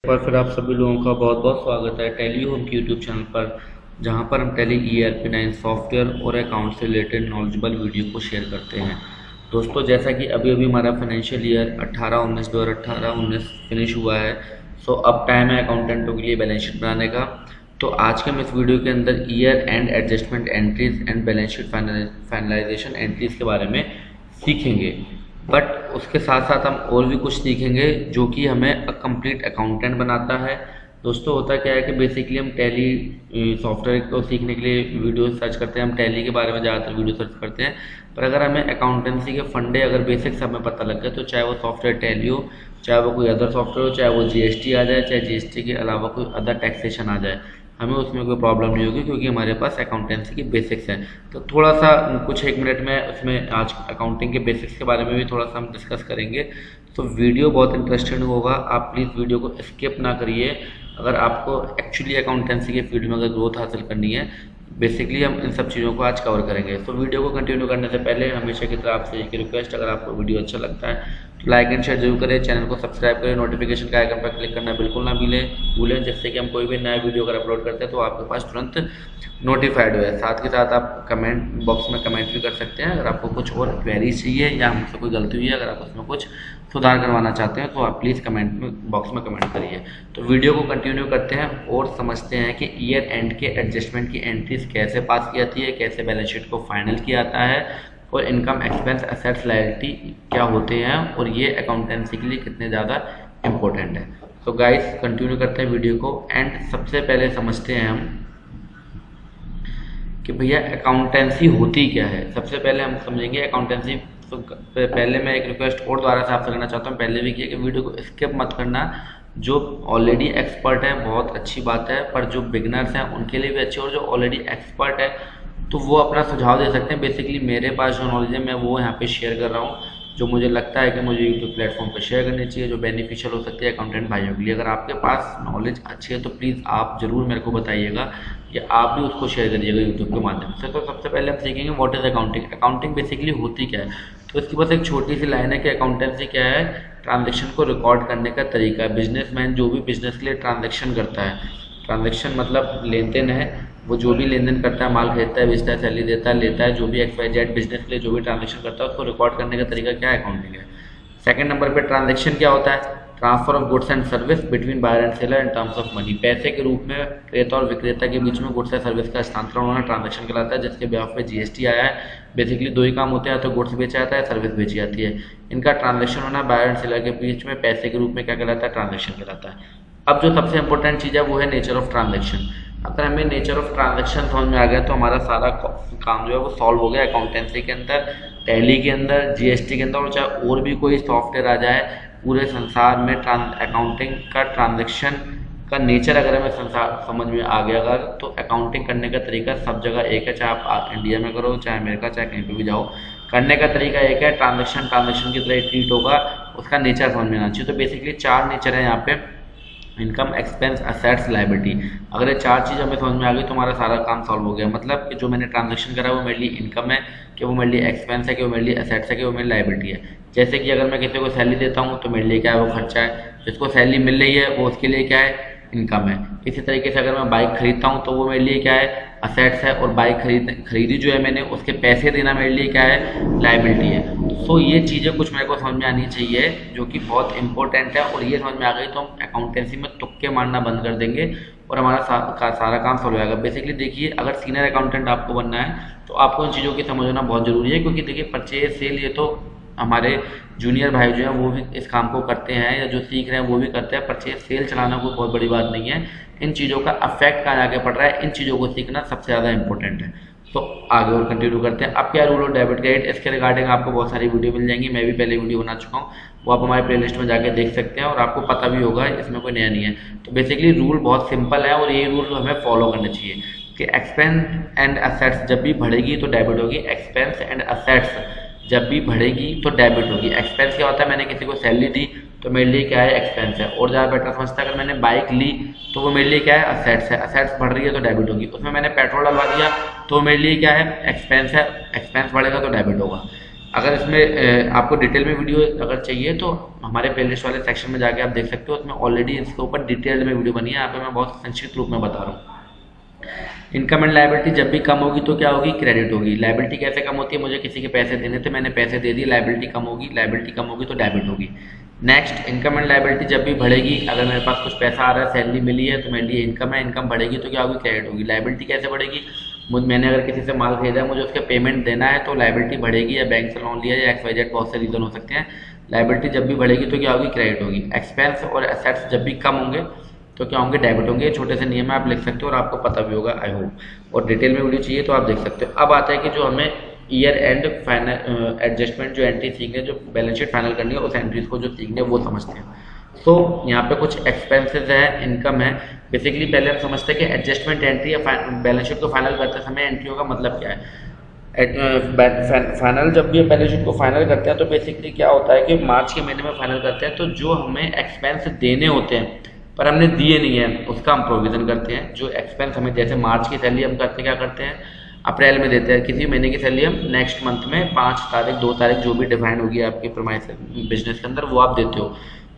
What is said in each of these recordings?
पर फिर आप सभी लोगों का बहुत बहुत स्वागत है टैली होम के यूट्यूब चैनल पर, जहां पर हम टैली ERP9 सॉफ्टवेयर और अकाउंट से रिलेटेड नॉलेजेबल वीडियो को शेयर करते हैं। दोस्तों, जैसा कि अभी अभी हमारा फाइनेंशियल ईयर 18-19 2018-19 फिनिश हुआ है। सो अब टाइम है अकाउंटेंटों के लिए बैलेंस शीट बनाने का। तो आज के हम इस वीडियो के अंदर year and adjustment entries and balance sheet finalisation entries के बारे में सीखेंगे। बट उसके साथ साथ हम और भी कुछ सीखेंगे जो कि हमें कंप्लीट अकाउंटेंट बनाता है। दोस्तों, होता क्या है कि बेसिकली हम टैली सॉफ्टवेयर को सीखने के लिए वीडियो सर्च करते हैं, हम टैली के बारे में ज़्यादातर वीडियो सर्च करते हैं। पर अगर हमें अकाउंटेंसी के फंडे अगर बेसिक्स हमें पता लग गए, तो चाहे वो सॉफ्टवेयर टैली हो, चाहे वो कोई अदर सॉफ्टवेयर हो, चाहे वो GST आ जाए, चाहे GST के अलावा कोई अदर टैक्सेशन आ जाए, हमें उसमें कोई प्रॉब्लम नहीं होगी, क्योंकि हमारे पास अकाउंटेंसी के बेसिक्स हैं। तो थोड़ा सा कुछ एक मिनट में उसमें आज अकाउंटिंग के बेसिक्स के बारे में भी थोड़ा सा हम डिस्कस करेंगे। तो वीडियो बहुत इंटरेस्टिंग होगा, आप प्लीज़ वीडियो को स्किप ना करिए। अगर आपको एक्चुअली अकाउंटेंसी के फील्ड में अगर ग्रोथ हासिल करनी है, बेसिकली हम इन सब चीज़ों को आज कवर करेंगे। तो वीडियो को कंटिन्यू करने से पहले हमेशा की तरह आपसे एक रिक्वेस्ट, अगर आपको वीडियो अच्छा लगता है तो लाइक एंड शेयर जरूर करें, चैनल को सब्सक्राइब करें, नोटिफिकेशन का आइकन पर क्लिक करना बिल्कुल ना भूलें, जिससे कि हम कोई भी नया वीडियो अगर अपलोड करते हैं तो आपके पास तुरंत नोटिफाइड हो जाए। साथ के साथ आप कमेंट बॉक्स में कमेंट भी कर सकते हैं, अगर आपको कुछ और क्वेरीज चाहिए या हमसे कोई गलती हुई है, अगर आप उसमें कुछ सुधार करवाना चाहते हैं तो आप प्लीज़ कमेंट बॉक्स में कमेंट करिए। तो वीडियो को कंटिन्यू करते हैं और समझते हैं कि ईयर एंड के एडजस्टमेंट की एंट्रीज कैसे पास की जाती है, कैसे बैलेंस शीट को फाइनल किया जाता है, और इनकम एक्सपेंस एसेट्स लायबिलिटी क्या होते हैं, और ये अकाउंटेंसी के लिए कितने ज़्यादा इम्पोर्टेंट है। तो गाइस, कंटिन्यू करते हैं वीडियो को। एंड सबसे पहले समझते हैं हम कि भैया अकाउंटेंसी होती क्या है। सबसे पहले हम समझेंगे अकाउंटेंसी। तो पहले मैं एक रिक्वेस्ट और दोबारा से आपसे करना चाहता हूँ, पहले भी किया कि वीडियो को स्किप मत करना। जो ऑलरेडी एक्सपर्ट है बहुत अच्छी बात है, पर जो बिगनर्स हैं उनके लिए भी अच्छी, और जो ऑलरेडी एक्सपर्ट है तो वो अपना सुझाव दे सकते हैं। बेसिकली मेरे पास जो नॉलेज है मैं वो यहाँ पे शेयर कर रहा हूँ, जो मुझे लगता है कि मुझे यूट्यूब प्लेटफॉर्म पर शेयर करनी चाहिए, जो बेनिफिशियल हो सकती है अकाउंटेंट भाइयों के लिए। अगर आपके पास नॉलेज अच्छी है तो प्लीज़ आप ज़रूर मेरे को बताइएगा, या आप भी उसको शेयर करिएगा यूट्यूब के माध्यम से। तो सबसे पहले हम सीखेंगे what is accounting. Accounting basically होती क्या है, तो इसकी बस एक छोटी सी लाइन है कि अकाउंटेंसी क्या है। ट्रांजेक्शन को रिकॉर्ड करने का तरीका है। बिजनेसमैन जो भी बिजनेस के लिए ट्रांजेक्शन करता है, ट्रांजेक्शन मतलब लेन देन है, वो जो भी लेन देन करता है, माल खरीदता है, बेचता है, सैलरी देता है, लेता है, जो भी XYZ बिजनेस के लिए जो भी ट्रांजेक्शन करता है उसको रिकॉर्ड करने का तरीका क्या है, अकाउंटिंग है। सेकंड नंबर पे ट्रांजेक्शन क्या होता है, transfer of goods and service between buyer and seller in terms of money. पैसे के रूप में क्रेता और विक्रेता के बीच में गुड्स या सर्विस का हस्तांतरण होना ट्रांजेक्शन कहलाता है, जिसके ब्याह पे GST आया है। बेसिकली दो ही काम होते हैं, तो गुड्स बेचा जाता है, सर्विस बेची जाती है। इनका ट्रांजेक्शन होना बायर एंड सेलर के बीच में पैसे के रूप में क्या कहलाता है, ट्रांजेक्शन कहलाता है। अब जो सबसे इंपॉर्टेंट चीज़ है वो है नेचर ऑफ ट्रांजेक्शन। अगर हमें नेचर ऑफ ट्रांजेक्शन समझ में आ गया तो हमारा सारा काम जो है वो सॉल्व हो गया। अकाउंटेंसी के अंदर, टैली के अंदर, GST के अंदर, और चाहे और भी कोई सॉफ्टवेयर आ जाए, पूरे संसार में अकाउंटिंग का ट्रांजेक्शन का नेचर अगर हमें संसार समझ में आ गया अगर, तो अकाउंटिंग करने का तरीका सब जगह एक है। चाहे आप इंडिया में करो, चाहे अमेरिका, चाहे कहीं पर भी जाओ, करने का तरीका एक है। ट्रांजेक्शन की तरह ट्रीट होगा, उसका नेचर समझ में आना चाहिए। तो बेसिकली 4 नेचर है यहाँ पे, इनकम, एक्सपेंस, असेट्स, लायबिलिटी। अगर ये 4 चीज़ हमें समझ में आ गई तो हमारा सारा काम सॉल्व हो गया। मतलब कि जो मैंने ट्रांजैक्शन करा वो मेरे लिए इनकम है, कि वो मेरे लिए एक्सपेंस है, कि वो मेरे लिए असेट्स है, कि वो मेरी लायबिलिटी है। जैसे कि अगर मैं किसी को सैलरी देता हूँ तो मेरे लिए क्या है, वो खर्चा है। जिसको सैलरी मिल रही है वो उसके लिए क्या है, इनकम है। इसी तरीके से अगर मैं बाइक खरीदता हूँ तो वो मेरे लिए क्या है, असेट्स है, और बाइक खरीदी जो है मैंने, उसके पैसे देना मेरे लिए क्या है, लायबिलिटी है। सो ये चीज़ें कुछ मेरे को समझ में आनी चाहिए, जो कि बहुत इंपॉर्टेंट है। और ये समझ में आ गई तो हम अकाउंटेंसी में तुक्के मारना बंद कर देंगे और हमारा सारा काम सॉल्व हो जाएगा। बेसिकली देखिए, अगर सीनियर अकाउंटेंट आपको बनना है तो आपको इन चीज़ों की समझना बहुत ज़रूरी है, क्योंकि देखिए परचेज सेल ये तो हमारे जूनियर भाई जो हैं वो भी इस काम को करते हैं, या जो सीख रहे हैं वो भी करते हैं। परचेज सेल चलाना कोई बहुत बड़ी बात नहीं है। इन चीज़ों का अफेक्ट कहाँ जाके पड़ रहा है, इन चीज़ों को सीखना सबसे ज़्यादा इंपॉर्टेंट है। तो आगे और कंटिन्यू करते हैं। अब क्या रूल ऑफ डेबिट क्रेडिट, इसके रिगार्डिंग आपको बहुत सारी वीडियो मिल जाएंगी। मैं भी पहले वीडियो बना चुका हूँ, वो आप हमारे प्लेलिस्ट में जाके देख सकते हैं, और आपको पता भी होगा, इसमें कोई नया नहीं है। तो बेसिकली रूल बहुत सिंपल है, और ये रूल हमें फॉलो करने चाहिए कि एक्सपेंस एंड असेट्स जब भी बढ़ेगी तो डेबिट होगी। एक्सपेंस एंड असेट्स जब भी बढ़ेगी तो डेबिट होगी। एक्सपेंस क्या होता है, मैंने किसी को सैलरी दी तो मेरे लिए क्या है, एक्सपेंस है। और ज़्यादा बेटर समझता है, अगर मैंने बाइक ली तो वो मेरे लिए क्या है, असेट्स है। असेट्स बढ़ रही है तो डेबिट होगी। उसमें मैंने पेट्रोल डलवा दिया तो मेरे लिए क्या है, एक्सपेंस है। एक्सपेंस बढ़ेगा तो डेबिट होगा। अगर इसमें आपको डिटेल में वीडियो अगर चाहिए तो हमारे प्लेलिस्ट वाले सेक्शन में जाके आप देख सकते हो, उसमें ऑलरेडी इसके ऊपर डिटेल में वीडियो बनी है। यहाँ पे मैं बहुत संक्षिप्त रूप में बता रहा हूँ। इनकम एंड लायबिलिटी जब भी कम होगी तो क्या होगी, क्रेडिट होगी। लायबिलिटी कैसे कम होती है, मुझे किसी के पैसे देने थे, मैंने पैसे दे दिए, लायबिलिटी कम होगी। लायबिलिटी कम होगी तो डेबिट होगी। नेक्स्ट, इनकम एंड लायबिलिटी जब भी बढ़ेगी, अगर मेरे पास कुछ पैसा आ रहा है, सैलरी मिली है, तो मेरे लिए इनकम है, इनकम बढ़ेगी तो क्या होगी, क्रेडिट होगी। लायबिलिटी कैसे बढ़ेगी, मैंने अगर किसी से माल खरीदा है, मुझे उसका पेमेंट देना है तो लायबिलिटी बढ़ेगी, या बैंक से लोन लिया या XYZ बहुत से रीजन हो सकते हैं। लायबिलिटी जब भी बढ़ेगी तो क्या होगी, क्रेडिट होगी। एक्सपेंस और एसेट्स जब भी कम होंगे तो क्या होंगे, डेबिट होंगे। छोटे से नियम है, आप लिख सकते हो और आपको पता भी होगा आई होप। और डिटेल में वीडियो चाहिए तो आप देख सकते हो। अब आता है कि जो हमें ईयर एंड फाइनल एडजस्टमेंट जो एंट्री सीखने, जो बैलेंस शीट फाइनल करनी है, उस एंट्रीज को जो सीखने वो समझते हैं। तो यहाँ पे कुछ एक्सपेंसेस है, इनकम है। बेसिकली पहले हम समझते हैं कि एडजस्टमेंट एंट्री या बैलेंस शीट को फाइनल करते समय एंट्रियों का मतलब क्या है। फाइनल जब भी हम बैलेंस शीट को फाइनल करते हैं तो बेसिकली क्या होता है कि मार्च के महीने में फाइनल करते हैं, तो जो हमें एक्सपेंस देने होते हैं पर हमने दिए नहीं है, उसका हम प्रोविजन करते हैं। जो एक्सपेंस हमें, जैसे मार्च की सैलरी हम करते क्या करते हैं, अप्रैल में देते हैं। किसी महीने की सैलरी हम नेक्स्ट मंथ में 5 तारीख 2 तारीख जो भी डिफाइन होगी आपकी प्रोमाइस बिजनेस के अंदर, वो आप देते हो।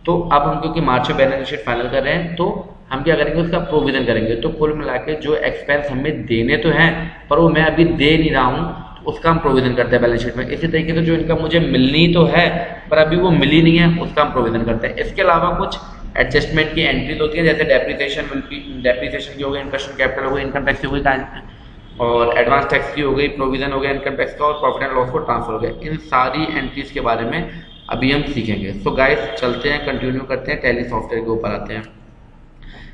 तो अब हम क्योंकि मार्च में बैलेंस शीट फाइनल कर रहे हैं तो हम क्या करेंगे, उसका प्रोविजन करेंगे। तो कुल मिला के जो एक्सपेंस हमें देने तो हैं पर वो मैं अभी दे नहीं रहा हूँ, उसका हम प्रोविजन करते हैं बैलेंस शीट में। इसी तरीके से जो इनकम मुझे मिलनी तो है पर अभी वो मिली नहीं है, उसका हम प्रोविजन करते हैं। इसके अलावा कुछ एडजस्टमेंट की एंट्रीज होती है, जैसे डेप्रिसिएशन की हो गई, इंटरेस्ट कैपिटल हो गई, इनकम टैक्स की हो गई, और एडवांस टैक्स की हो गई, प्रोविजन हो गया इनकम टैक्स का, और प्रॉफिट एंड लॉस को ट्रांसफर हो गया। इन सारी एंट्रीज के बारे में अभी हम सीखेंगे। सो गाइस चलते हैं, कंटिन्यू करते हैं, टैली सॉफ्टवेयर के ऊपर आते हैं।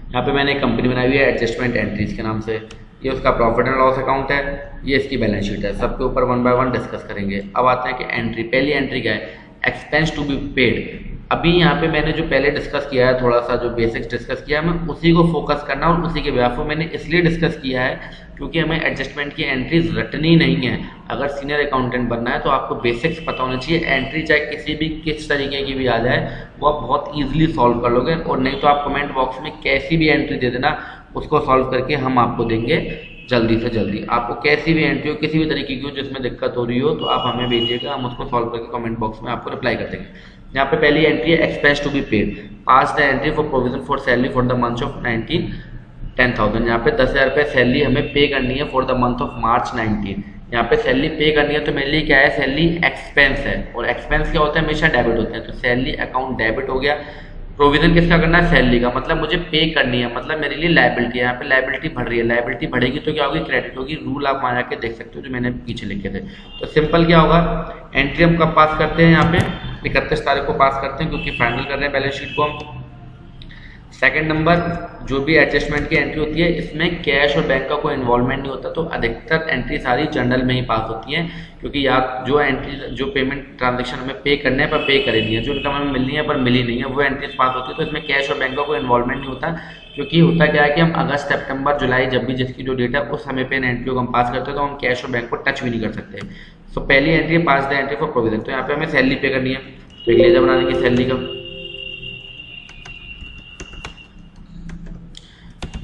यहाँ पे मैंने एक कंपनी बनाई हुई है एडजस्टमेंट एंट्रीज के नाम से। ये उसका प्रॉफिट एंड लॉस अकाउंट है, ये इसकी बैलेंस शीट है। सबके ऊपर 1 बाय 1 डिस्कस करेंगे। अब आते हैं कि एंट्री, पहली एंट्री क्या है, एक्सपेंस टू बी पेड। अभी यहाँ पे मैंने जो पहले डिस्कस किया है, थोड़ा सा जो बेसिक्स डिस्कस किया है, मैं उसी को फोकस करना और उसी के बिहाफ पर मैंने इसलिए डिस्कस किया है क्योंकि हमें एडजस्टमेंट की एंट्रीज रटनी नहीं है। अगर सीनियर अकाउंटेंट बनना है तो आपको बेसिक्स पता होना चाहिए। एंट्री चाहे किसी भी किस तरीके की भी आ जाए वो आप बहुत ईजिली सॉल्व कर लोगे, और नहीं तो आप कमेंट बॉक्स में कैसी भी एंट्री दे देना, उसको सॉल्व करके हम आपको देंगे जल्दी से जल्दी। आपको कैसी भी एंट्री हो, किसी भी तरीके की हो, जिसमें दिक्कत हो रही हो, तो आप हमें भेजिएगा, हम उसको सॉल्व करके कमेंट बॉक्स में आपको रिप्लाई कर देंगे। यहाँ पे पहली एंट्री है expense to be paid. Pass the entry for provision for salary for the month of 10,000। यहाँ पे 10,000 रुपये सैलरी हमें पे करनी है for the month of March 19। यहाँ पे सैलरी पे करनी है तो मेरे लिए क्या है, सैलरी एक्सपेंस है, और एक्सपेंस क्या होता है, हमेशा डेबिट होते हैं। तो सैलरी अकाउंट डेबिट हो गया। प्रोविजन किसका करना है, सैलरी का, मतलब मुझे पे करनी है, मतलब मेरे लिए लायबिलिटी है। यहाँ पे लायबिलिटी बढ़ रही है, लायबिलिटी बढ़ेगी तो क्या होगी, क्रेडिट होगी। रूल आप वहाँ जाके देख सकते हो जो मैंने पीछे लिखे थे। तो सिंपल क्या होगा, एंट्री हम कब पास करते हैं, यहाँ पे 31 तारीख को पास करते हैं क्योंकि फाइनल कर रहे हैं बैलेंस शीट को हम। सेकंड नंबर, जो भी एडजस्टमेंट की एंट्री होती है इसमें कैश और बैंक का कोई इन्वॉल्वमेंट नहीं होता, तो अधिकतर एंट्री सारी जनरल में ही पास होती है, क्योंकि या जो एंट्री जो पेमेंट ट्रांजेक्शन हमें पे करने हैं पर पे करे नहीं है, जो इनकम हमें मिलनी है पर मिली नहीं है, वो एंट्रीज पास होती है। तो इसमें कैश और बैंक का कोई इन्वॉल्वमेंट नहीं होता, क्योंकि होता क्या है कि हम अगस्त सितंबर जुलाई जब भी जिसकी जो डेट है उस समय पे एंट्री को हम पास करते हैं, तो हम कैश और बैंक को टच भी नहीं कर सकते। सो पहली entry pass the entry for provision. तो यहाँ पे हमें सैलरी पे करनी है, तो एक लेजर बना देंगे सैलरी का।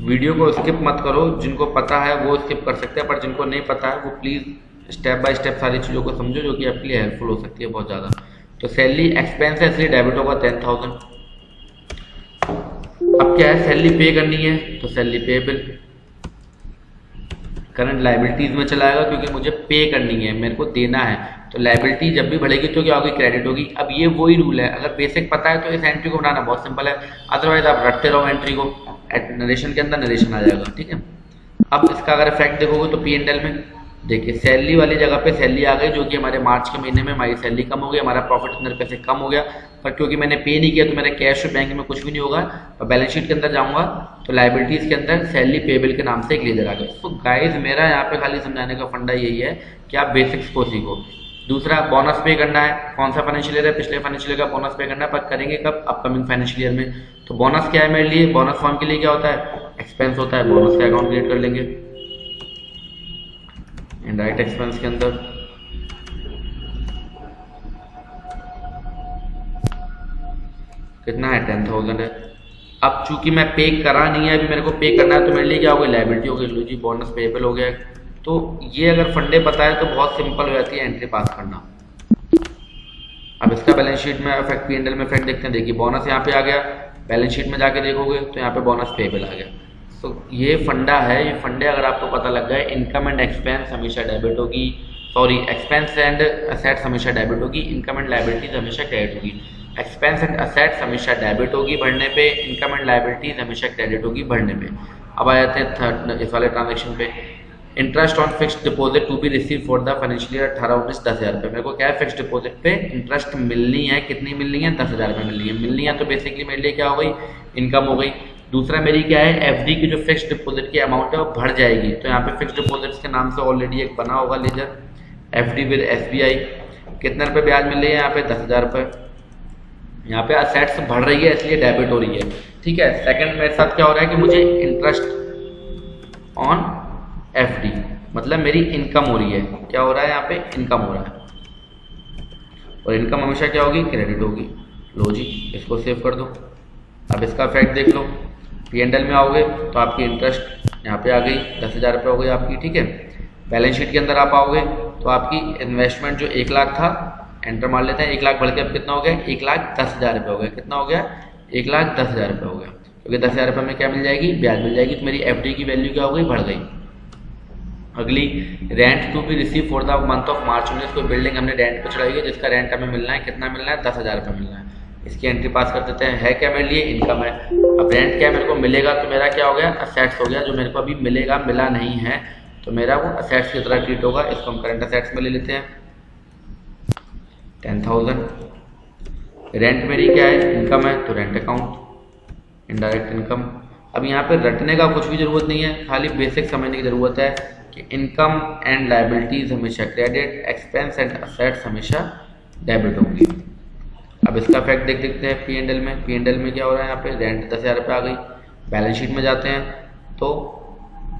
वीडियो को स्किप मत करो, जिनको पता है वो स्किप कर सकते हैं, पर जिनको नहीं पता है वो प्लीज़ स्टेप बाय स्टेप सारी चीज़ों को समझो, जो कि आपके लिए हेल्पफुल हो सकती है बहुत ज़्यादा। तो सैलरी एक्सपेंस है इसलिए डेबिट होगा 10,000। अब क्या है, सैलरी पे करनी है तो सैलरी पेएबल करंट लायबिलिटीज में चला आएगा, क्योंकि मुझे पे करनी है, मेरे को देना है। तो लायबिलिटी जब भी बढ़ेगी तो क्या होगी, क्रेडिट होगी। अब ये वही रूल है, अगर बेसिक पता है तो इस एंट्री को बनाना बहुत सिंपल है, अदरवाइज आप रटते रहो एंट्री को, नरेशन के अंदर नरेशन आ जाएगा, ठीक है। अब इसका अगर इफेक्ट देखोगे तो P&L में देखिए सैलरी वाली जगह पे सैलरी आ गई, जो कि हमारे मार्च के महीने में हमारी सैलरी कम हो गई, हमारा प्रॉफिट इतने रुपये से कम हो गया, पर क्योंकि मैंने पे नहीं किया तो मेरे कैश और बैंक में कुछ भी नहीं होगा। और बैलेंस शीट के अंदर जाऊंगा तो लायबिलिटीज के अंदर सैलरी पेएबल के नाम से एक लेजर आ गया। तो गाइज मेरा यहाँ पे खाली समझाने का फंडा यही है कि आप बेसिक्स को सीखो। दूसरा, बोनस पे करना है, कौन सा फाइनेंशियल ईयर है, पिछले फाइनेंशियल ईयर का बोनस पे करना है, पर करेंगे कब, अपकमिंग फाइनेंशियल ईयर में। तो बोनस क्या है मेरे लिए, बोनस फॉर्म के लिए क्या होता है, एक्सपेंस होता है, बोनस का अकाउंट क्रिएट कर लेंगे इनडायरेक्ट एक्सपेंस के अंदर। कितना है, 10,000 है। अब चूंकि मैं पे करा नहीं है, अभी मेरे को पे करना है, तो मेरे लिए क्या हो गई, लायबिलिटी हो गई, लो जी बोनस पेएबल हो गया। तो ये अगर फंडे पता है तो बहुत सिंपल हो जाती है एंट्री पास करना। अब इसका बैलेंस शीट में इफेक्ट, P&L में इफेक्ट देखते हैं। देखिए बोनस यहाँ पे आ गया, बैलेंस शीट में जाके देखोगे तो यहाँ पे बोनस पेबल आ गया। तो ये फंडा है, ये फंडे अगर आपको पता लग गए, इनकम एंड एक्सपेंस हमेशा डेबिट होगी, सॉरी एक्सपेंस एंड असेट्स हमेशा डेबिट होगी, इनकम एंड लायबिलिटीज हमेशा क्रेडिट होगी। एक्सपेंस एंड असेट्स हमेशा डेबिट होगी बढ़ने पे, इनकम एंड लायबिलिटीज हमेशा क्रेडिट होगी बढ़ने पे। अब आ जाते हैं थर्ड इस वाले ट्रांजेक्शन पे, interest on fixed deposit to be receive for the financial year 18-19 10,000 रुपये। मेरे को क्या है, फिक्स्ड डिपॉजिट पे इंटरेस्ट मिलनी है, कितनी मिलनी है, 10,000 रुपये मिलनी है। तो बेसिकली मेरे लिए क्या हो गई, इनकम हो गई। दूसरा मेरी क्या है, एफडी की जो फिक्स्ड डिपॉजिट की अमाउंट है वो बढ़ जाएगी। तो यहाँ पे फिक्स्ड डिपॉजिट्स के नाम से ऑलरेडी एक बना होगा लेजर, एफडी विद एसबीआई। कितने रुपए ब्याज मिल रही है यहाँ पे, 10,000 रुपये। यहाँ पे असेट्स बढ़ रही है इसलिए डेबिट हो रही है, ठीक है। सेकंड मेरे साथ क्या हो रहा है कि मुझे इंटरेस्ट ऑन एफडी मतलब मेरी इनकम हो रही है, क्या हो रहा है यहाँ पे, इनकम हो रहा है। और इनकम हमेशा क्या होगी, क्रेडिट होगी। लो जी, इसको सेव कर दो। अब इसका इफेक्ट देख लो, P&L में आओगे तो आपकी इंटरेस्ट यहाँ पे आ गई, 10,000 रुपये हो गई आपकी, ठीक है। बैलेंस शीट के अंदर आप आओगे तो आपकी इन्वेस्टमेंट जो 1 लाख था, एंटर मार लेते हैं, 1 लाख बढ़ के अब कितना हो गया, 1,10,000 रुपये हो गया। कितना हो गया, 1,10,000 रुपये हो गया। क्योंकि 10,000 रुपये में क्या मिल जाएगी, ब्याज मिल जाएगी। तो मेरी एफडी की वैल्यू क्या हो गई, बढ़ गई। अगली, rent to be receive for the month of March 19। कोई बिल्डिंग हमने रेंट पे चढ़ाई है जिसका रेंट हमें मिलना है, कितना मिलना है, 10,000 रुपये मिलना है। इसकी एंट्री पास कर देते हैं, है क्या मेरे लिए, इनकम है। अब रेंट क्या मेरे को मिलेगा, तो मेरा क्या हो गया, असेट्स हो गया। जो मेरे को अभी मिलेगा, मिला नहीं है, तो मेरा वो असेट्स की तरह ट्रीट होगा। इसको हम करंट असेट्स में ले लेते हैं, 10,000। रेंट मेरी क्या है, इनकम है, तो रेंट अकाउंट, इनडायरेक्ट इनकम। अब यहाँ पे रटने का कुछ भी जरूरत नहीं है, खाली बेसिक समझने की जरूरत है कि इनकम एंड लायबिलिटीज हमेशा क्रेडिट, एक्सपेंस एंड असेट्स हमेशा डेबिट होंगी। अब इसका फैक्ट देख देखते हैं P&L में। P&L में क्या हो रहा है, यहाँ पे रेंट 10,000 रुपये आ गई। बैलेंस शीट में जाते हैं तो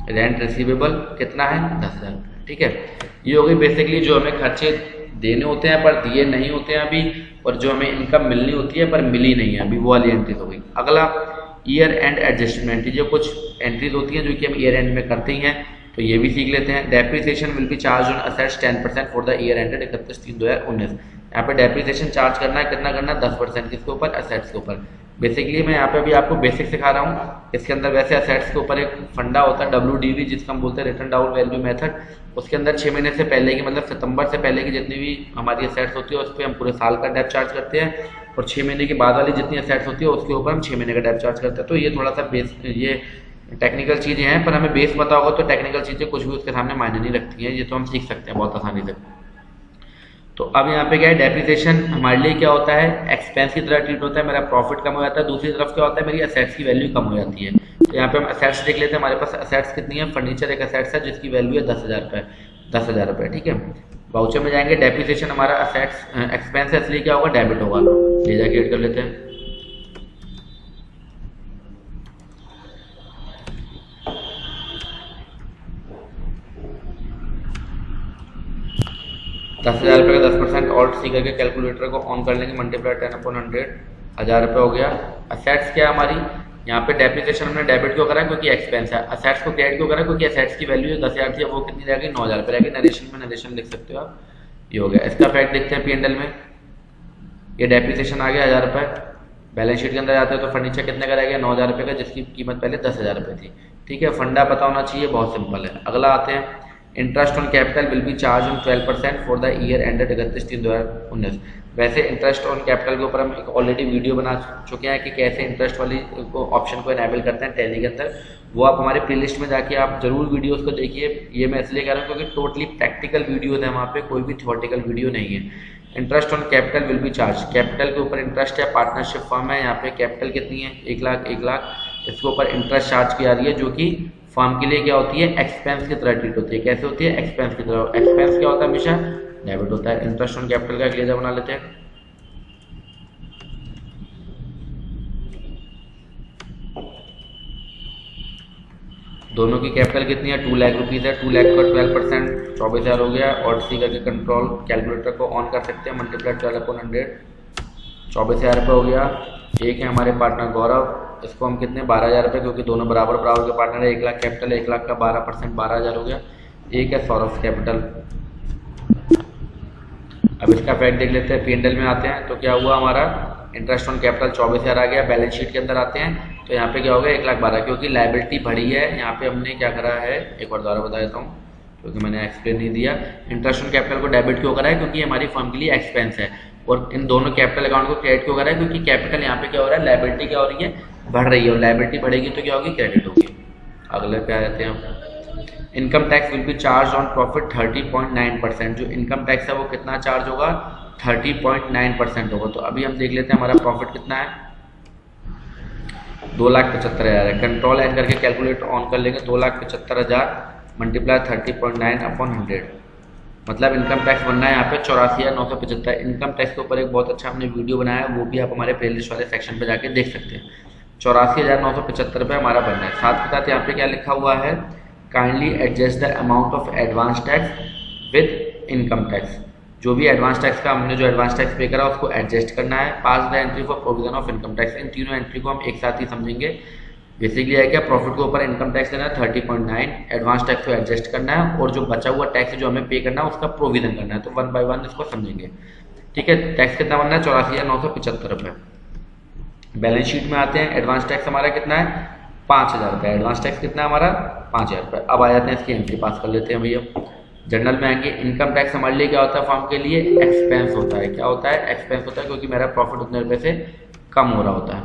रेंट रिसीवेबल कितना है, 10,000, ठीक है। ये हो गई बेसिकली जो हमें खर्चे देने होते हैं पर दिए नहीं होते हैं अभी, और जो हमें इनकम मिलनी होती है पर मिली नहीं है अभी, वो वाली एंट्रीज हो गई। अगला, ईयर एंड एडजस्टमेंट। जो कुछ एंट्रीज होती हैं जो कि हम ईयर एंड में करते ही हैं, तो ये भी सीख लेते हैं। Depreciation will be charge on assets 10% for the year ended 31/3/2019। यहाँ पे डेप्रिसिएशन चार्ज करना है, कितना करना है, 10%। किसके ऊपर, असेट्स के ऊपर। बेसिकली मैं यहाँ पे भी आपको बेसिक सिखा रहा हूँ। इसके अंदर वैसे असेट्स के ऊपर एक फंडा होता है WDV, जिसका हम बोलते हैं रिटर्न डाउन वैल्यू मेथड। उसके अंदर 6 महीने से पहले की, मतलब सितंबर से पहले की जितनी भी हमारी असेट्स होती है उस पर हम पूरे साल का डेप चार्ज करते हैं, और 6 महीने के बाद वाली जितनी असेट्स होती है उसके ऊपर हम 6 महीने का डेप चार्ज करते हैं। तो ये थोड़ा सा बेस, ये टेक्निकल चीज़ें हैं, पर हमें बेस पता होगा तो टेक्निकल चीज़ें कुछ भी उसके सामने मायने नहीं रखती हैं। ये तो हम सीख सकते हैं बहुत आसानी से। तो अब यहाँ पे क्या है, डेप्रिसिएशन हमारे लिए क्या होता है, एक्सपेंस की तरह ट्रीट होता है। मेरा प्रॉफिट कम हो जाता है। दूसरी तरफ क्या होता है, मेरी असेट्स की वैल्यू कम हो जाती है। तो यहाँ पे हम असेट्स देख लेते हैं। हमारे पास असेट्स कितनी है, फर्नीचर एक असेट्स है जिसकी वैल्यू है 10,000 रुपये, 10,000 रुपये, ठीक है। वाउचर में जाएंगे, डेप्रिसिएशन हमारा असेट्स एक्सपेंस है, इसलिए क्या होगा, डेबिट होगा। ले जाके ऐड कर लेते हैं। ₹10,000 का 10% ऑल्ट सी करके कैलकुलेटर को ऑन कर लेंगे, मल्टीप्लाई 10/100, 1,000 रुपये हो गया। असेट्स क्या है हमारी, यहाँ पे डेप्रिसिएशन हमने डेबिट क्यों करा, क्योंकि एक्सपेंस है। असेट्स को क्रेडिट क्यों करा, क्योंकि असेट्स की वैल्यू 10,000 थी, वो कितनी रहेगी, 9,000 रुपये रहेगी। नरेशन में नरेशन लिख सकते हो आप, ये हो गया। इसका फैक्ट देखते हैं P&L में। ये डेप्रिसिएशन आ गया 1,000 रुपये। बैलेंस शीट के अंदर जाते हैं तो फर्नीचर कितने का रहेगा, 9,000 रुपये का, जिसकी कीमत पहले 10,000 रुपये थी, ठीक है। फंडा पता होना चाहिए, बहुत सिंपल है। अगला आते हैं, interest on capital will be charge on 12% for the year ended 31/3/2019। वैसे इंटरेस्ट ऑन कैपिटल के ऊपर हम एक ऑलरेडी वीडियो बना चुके हैं कि कैसे इंटरेस्ट वाली ऑप्शन को इनेबल करते हैं टैली के अंदर। वो आप हमारे प्लेलिस्ट में जाके आप जरूर वीडियोस को देखिए। ये मैं इसलिए कह रहा हूँ क्योंकि टोटली प्रैक्टिकल वीडियोज है वहाँ पे, कोई भी थियोरेटिकल वीडियो नहीं है। Interest on capital will be charge, capital के ऊपर इंटरेस्ट है, पार्टनरशिप फर्म है, यहाँ पे कैपिटल कितनी है, 1 लाख, 1 लाख, इसके ऊपर इंटरेस्ट चार्ज की जा रही है, जो कि फर्म के लिए क्या होती है, एक्सपेंस की तरह ट्रीट होती है। कैसे होती है, एक्सपेंस की तरह। एक्सपेंस क्या होता है, हमेशा डेबिट होता है। इंटरेस्ट ऑन कैपिटल का एक लेजर बना लेते हैं। दोनों की कैपिटल कितनी है, 2 लाख रुपीज़ है। 2 लाख का 12% 24,000 हो गया। और सी करके कंट्रोल कैलकुलेटर को ऑन कर सकते हैं, मल्टीप्लाई 12/100, 24,000 रुपये हो गया। एक है हमारे पार्टनर गौरव, इसको हम कितने, 12,000 रुपये, क्योंकि दोनों बराबर बराबर के पार्टनर है। 1 लाख कैपिटल है, 1 लाख का 12% 12,000 हो गया। एक है सौरभ कैपिटल। अब इसका फैक्ट देख लेते हैं। P&L में आते हैं तो क्या हुआ, हमारा इंटरेस्ट ऑन कैपिटल 24,000 आ गया। बैलेंस शीट के अंदर आते हैं तो यहाँ पे क्या हो गया 1,12,000, क्योंकि लाइबिलिटी बढ़ी है। यहाँ पे हमने क्या करा है, एक बार दोबारा बता देता हूँ क्योंकि मैंने एक्सप्लेन नहीं दिया। इंटरेस्ट ऑन कैपिटल को डेबिट क्यों करा है, क्योंकि हमारी फर्म के लिए एक्सपेंस है। और इन दोनों कैपिटल अकाउंट को क्रेडिट क्यों करा है, क्योंकि कैपिटल यहाँ पे क्या हो रहा है, लाइबिलिटी क्या हो रही है, बढ़ रही है। और लाइबिलिटी बढ़ेगी तो क्या होगी, क्रेडिट होगी। अगले पे आ जाते हैं हम। Income tax will be charge on profit 30.9%। जो इनकम टैक्स है वो कितना चार्ज होगा, 30.9% होगा। तो अभी हम देख लेते हैं हमारा प्रॉफिट कितना है, 2,75,000 है। कंट्रोल एन करके कैलकुलेटर ऑन कर लेंगे, 2,75,000 मल्टीप्लाई 30.9/100, मतलब इनकम टैक्स बनना है यहाँ पे 84,975। इनकम टैक्स के ऊपर एक बहुत अच्छा हमने वीडियो बनाया है, वो भी आप हमारे प्लेलिस्ट वाले सेक्शन पे जाके देख सकते हैं। 84,975 रुपये हमारा बनना है। साथ के साथ यहाँ पे क्या लिखा हुआ है, kindly adjust the amount of advance tax with income tax. जो भी एडवांस टैक्स का हमने जो एडवांस टैक्स पे करा उसको एडजस्ट करना है। Pass the entry for provision of income tax. इन तीनों एंट्री को हम एक साथ ही समझेंगे। बेसिकली है क्या, प्रॉफिट के ऊपर इनकम टैक्स देना है 30.9, एडवांस टैक्स को एडजस्ट करना है, और जो बचा हुआ टैक्स जो हमें पे करना है उसका प्रोविजन करना है। तो 1 बाय 1 इसको समझेंगे। ठीक है, टैक्स कितना बनना है, 84,975 रुपये। बैलेंस शीट में आते हैं। एडवांस टैक्स हमारा कितना है, 5,000 रुपये। एडवांस टैक्स कितना है हमारा, 5,000 रुपये। अब आ जाते हैं इसकी एंट्री पास कर लेते हैं भैया। जनरल में आएंगे। इनकम टैक्स हमारे लिए क्या होता है, फर्म के लिए एक्सपेंस होता है। क्या होता है, एक्सपेंस होता है, क्योंकि मेरा प्रॉफिट उतने रुपये से कम हो रहा होता है।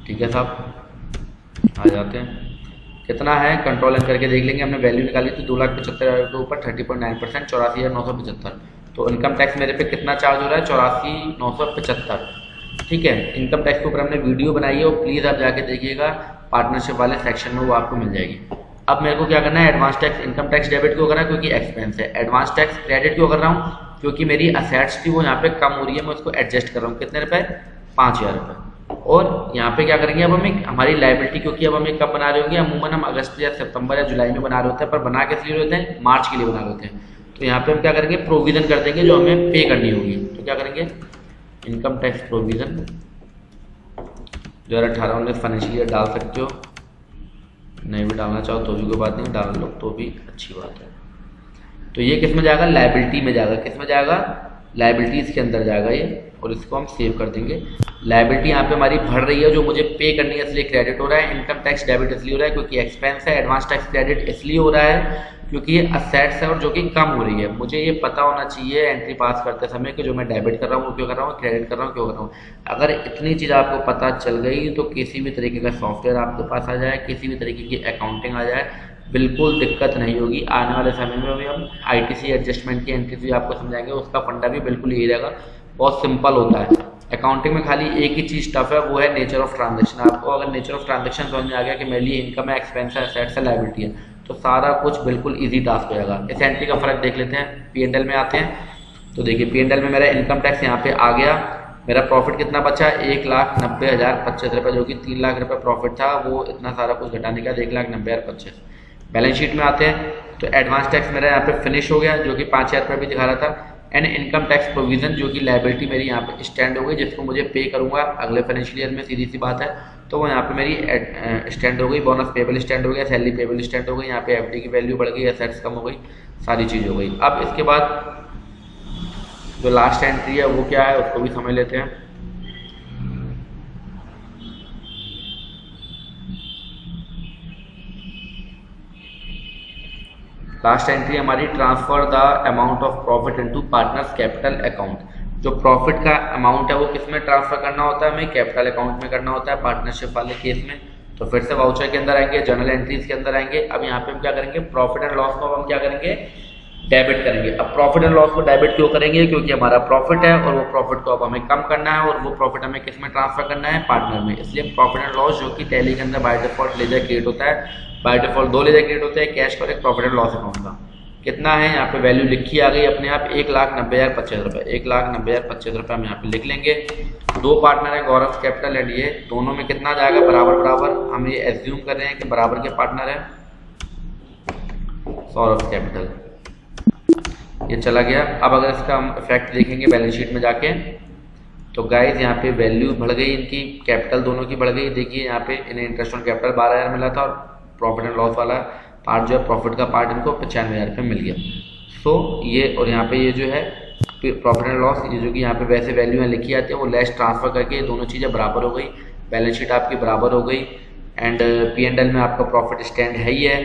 ठीक है साहब, आ जाते हैं। कितना है, कंट्रोल एन करके देख लेंगे। हमने वैल्यू निकाली थी 2,75,000 के ऊपर 30.9%, 84,975। तो इनकम टैक्स मेरे पे कितना चार्ज हो रहा है, 84,975। ठीक है, इनकम टैक्स के ऊपर हमने वीडियो बनाई है, और प्लीज़ आप जाके देखिएगा, पार्टनरशिप वाले सेक्शन में वो आपको मिल जाएगी। अब मेरे को क्या करना है, advance tax income tax debit क्यों करना है, क्योंकि एक्सपेंस है। एडवांस टैक्स क्रेडिट क्यों कर रहा हूँ, क्योंकि मेरी असेट्स थी वो यहाँ पे कम हो रही है, मैं उसको एडजस्ट कर रहा हूँ। कितने रुपए, 5,000 रुपये। और यहाँ पे क्या करेंगे, अब हमें हमारी लाइबिलिटी, क्योंकि अब हमें कब बना रहे होंगे, अमूमन हम अगस्त या सितंबर या जुलाई में बना रहे होते हैं, पर बना किस लिए होते हैं, मार्च के लिए बना रहे होते हैं। तो यहाँ पे हम क्या करेंगे, प्रोविजन कर देंगे जो हमें पे करनी होगी। तो क्या करेंगे, income tax provision 2018-19 financial year डाल सकते हो, नहीं भी डालना चाहो तो भी कोई बात नहीं, डाल लो तो भी अच्छी बात है। तो ये किस में जाएगा, लाइबिलिटी में जाएगा। किस में जाएगा, लाइबिलिटीज़ के अंदर जाएगा ये, और इसको हम सेव कर देंगे। लाइबिलिटी यहाँ पे हमारी बढ़ रही है, जो मुझे पे करनी है इसलिए क्रेडिट हो रहा है। इनकम टैक्स डेबिट इसलिए हो रहा है क्योंकि एक्सपेंस है। एडवांस टैक्स क्रेडिट इसलिए हो रहा है क्योंकि ये असेट्स है और जो कि कम हो रही है। मुझे ये पता होना चाहिए एंट्री पास करते समय कि जो मैं डेबिट कर रहा हूँ वो क्यों कर रहा हूँ, क्रेडिट कर रहा हूँ क्यों कर रहा हूँ। अगर इतनी चीज़ आपको पता चल गई तो किसी भी तरीके का सॉफ्टवेयर आपके पास आ जाए, किसी भी तरीके की अकाउंटिंग आ जाए, बिल्कुल दिक्कत नहीं होगी। आने वाले समय में भी हम ITC एडजस्टमेंट की एंट्रीज भी आपको समझाएंगे, उसका फंडा भी बिल्कुल यही रहेगा, बहुत सिंपल होता है। अकाउंटिंग में खाली एक ही चीज़ टफ है, वो है नेचर ऑफ ट्रांजेक्शन। आपको अगर नेचर ऑफ ट्रांजेक्शन समझ में आ गया कि मेरे लिए इनकम है, एक्सपेंस है, एसेट्स है, लायबिलिटी है, तो सारा कुछ बिल्कुल इजी टास्क हो जाएगा। इस एंट्री का फर्क देख लेते हैं। P&L में आते हैं तो देखिए P&L में मेरा इनकम टैक्स यहाँ पे आ गया। मेरा प्रॉफिट कितना बचा, 1,90,025 रुपये, जो कि 3 लाख रुपये प्रॉफिट था, वो इतना सारा कुछ घटाने का 1,90,025। बैलेंस शीट में आते हैं तो एडवांस टैक्स मेरा यहाँ पे फिनिश हो गया, जो कि 5,000 रुपये भी दिखा रहा था। एंड इनकम टैक्स प्रोविजन, जो कि लायबिलिटी मेरी यहाँ पे स्टैंड हो गई, जिसको मुझे पे करूँगा अगले फाइनेंशियल ईयर में, सीधी सी बात है। तो वो यहाँ पे मेरी स्टैंड हो गई। बोनस पेबल स्टैंड हो गया, सैलरी पेबल स्टैंड हो गई, यहाँ पे FD की वैल्यू बढ़ गई, एसेट्स कम हो गई, सारी चीज़ हो गई। अब इसके बाद जो लास्ट एंट्री है वो क्या है, उसको भी समझ लेते हैं। लास्ट एंट्री हमारी, transfer the amount of profit into partners capital account. जो प्रॉफिट का अमाउंट है वो किस में ट्रांसफर करना होता है, हमें कैपिटल अकाउंट में करना होता है पार्टनरशिप वाले केस में। तो फिर से वाउचर के अंदर आएंगे, जर्नल एंट्रीज के अंदर आएंगे। अब यहाँ पे हम क्या करेंगे, प्रॉफिट एंड लॉस को हम क्या करेंगे, डेबिट करेंगे। अब प्रॉफिट एंड लॉस को डेबिट क्यों करेंगे, क्योंकि हमारा प्रॉफिट है और वो प्रॉफिट को अब हमें कम करना है, और वो प्रॉफिट हमें किस में ट्रांसफर करना है, पार्टनर में। इसलिए प्रॉफिट एंड लॉस, जो कि टैली के अंदर बाय डिफॉल्ट लेजर क्रिएट होता है, बाय डिफॉल्ट 2 लेजर क्रिएट होते हैं, कैश और एक प्रॉफिट एंड लॉस अकाउंट का। कितना है यहाँ पे वैल्यू लिखी आ गई अपने आप, 1,90,025 रुपये। 1,90,025 रुपये हम यहाँ पे लिख लेंगे। 2 पार्टनर है, गौरव कैपिटल एंड ये, दोनों में कितना जाएगा, बराबर बराबर। हम ये एज्यूम कर रहे हैं कि बराबर के पार्टनर है, सौरभ कैपिटल, ये चला गया। अब अगर इसका हम इफेक्ट देखेंगे बैलेंस शीट में जाके, तो गाइज यहाँ पे वैल्यू बढ़ गई इनकी, कैपिटल दोनों की बढ़ गई। देखिए यहाँ पे इन्हें इंटरेस्ट ऑन कैपिटल 12,000 मिला था, और प्रॉफिट एंड लॉस वाला पार्ट जो है, प्रॉफिट का पार्ट इनको 95,000 रुपये मिल गया। सो ये, और यहाँ पे ये जो है प्रॉफिट एंड लॉस, ये जो कि यहाँ पे वैसे वैल्यू में लिखी आती है, वो लेस ट्रांसफर करके दोनों चीज़ें बराबर हो गई, बैलेंस शीट आपकी बराबर हो गई, एंड P&L में आपका प्रॉफिट स्टैंड है ही है।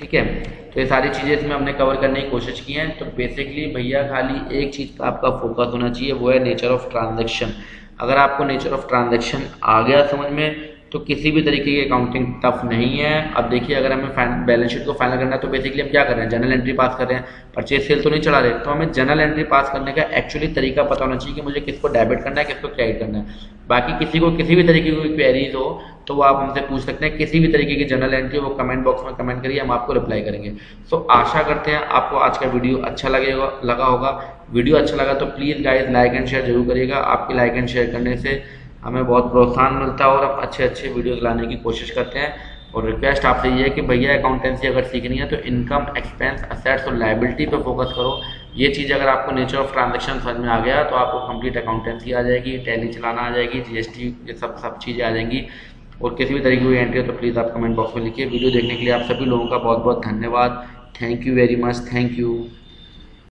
ठीक है, तो ये सारी चीज़ें इसमें हमने कवर करने की कोशिश की हैं। तो बेसिकली भैया खाली एक चीज़ पर आपका फोकस होना चाहिए, वो है नेचर ऑफ ट्रांजैक्शन। अगर आपको नेचर ऑफ ट्रांजैक्शन आ गया समझ में तो किसी भी तरीके की अकाउंटिंग टफ नहीं है। अब देखिए, अगर हमें बैलेंस शीट को फाइनल करना है तो बेसिकली हम क्या कर रहे हैं, जनरल एंट्री पास कर रहे हैं, परचेज सेल तो नहीं चला रहे। तो हमें जनरल एंट्री पास करने का एक्चुअली तरीका पता होना चाहिए कि मुझे किसको डेबिट करना है, किसको क्रेडिट करना है। बाकी किसी को किसी भी तरीके की कोई क्वेरीज हो तो वो आप हमसे पूछ सकते हैं, किसी भी तरीके की जनरल एंट्री वो कमेंट बॉक्स में कमेंट करिए, हम आपको रिप्लाई करेंगे। सो आशा करते हैं आपको आज का वीडियो अच्छा लगा होगा। वीडियो अच्छा लगा तो please guys like and share जरूर करिएगा। आपके लाइक एंड शेयर करने से हमें बहुत प्रोत्साहन मिलता है और हम अच्छे अच्छे वीडियोस लाने की कोशिश करते हैं। और रिक्वेस्ट आपसे ये है कि भैया अकाउंटेंसी अगर सीखनी है तो इनकम, एक्सपेंस, असेट्स और लायबिलिटी पे फोकस करो। ये चीज़ अगर आपको नेचर ऑफ ट्रांजैक्शन समझ में आ गया तो आपको कंप्लीट अकाउंटेंसी आ जाएगी, टैली चलाना आ जाएगी, GST, ये सब चीज़ें आ जाएंगी। और किसी भी तरीके की एंट्री हो तो प्लीज़ आप कमेंट बॉक्स में लिखिए। वीडियो देखने के लिए आप सभी लोगों का बहुत बहुत धन्यवाद। Thank you very much, thank you.